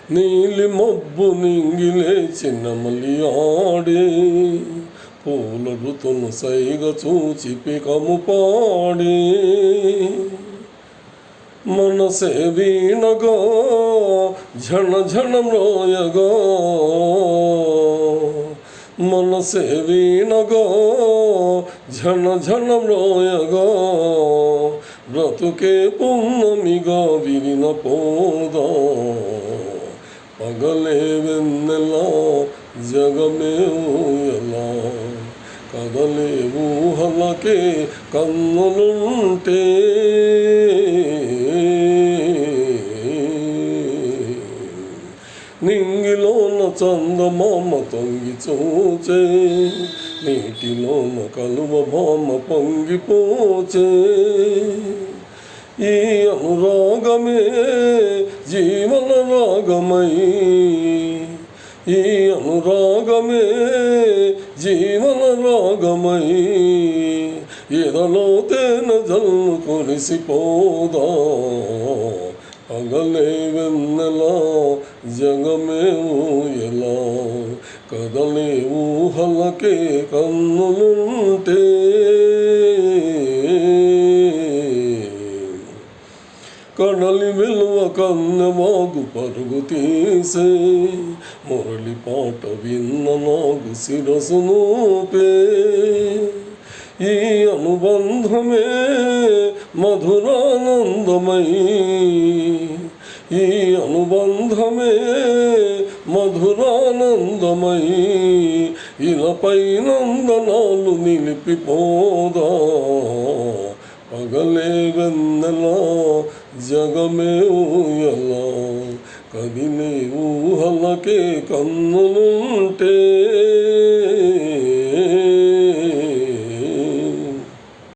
నీలి మబ్బు నింగిలే చిన్నమలి ఆడే పూల ఋతును సైగ చూచి పికము పాడే మనసే వీణగా ఝణ ఝణం రోయగా మనసే వీణగా ఝణ ఝణం రోయగా బ్రతుకే పున్నమిగా విరిన పోదా పగలే వెన్నెలా జగమే ఊయలా కదలే ఊహలకే కన్నులుంటే నింగిలోన చందమామ తొంగి చూచే నీటిలోన కలువ భామ పొంగిపోచే ఈ అనురాగమే జీవన రాగమై ఈ అనురాగమే జీవన రాగమై ఎదలో తేన జల్లు కొలిసిపోదా పగలే వెన్నెలా జగమే ఊయలా కదలే ఊహలకే కన్నులుంటే కడలి విలువ కన్నెవాగు పరుగు తీసే మురళి పాట విన్న నాగు శిరసును పే ఈ అనుబంధమే మధురానందమై ఈ అనుబంధమే మధురానందమై ఇలపై నందనాలు నిలిపిపోదా పగలే వెన్నెలా జగమే ఊయలా కదిలే ఊహలకే కన్నులుంటే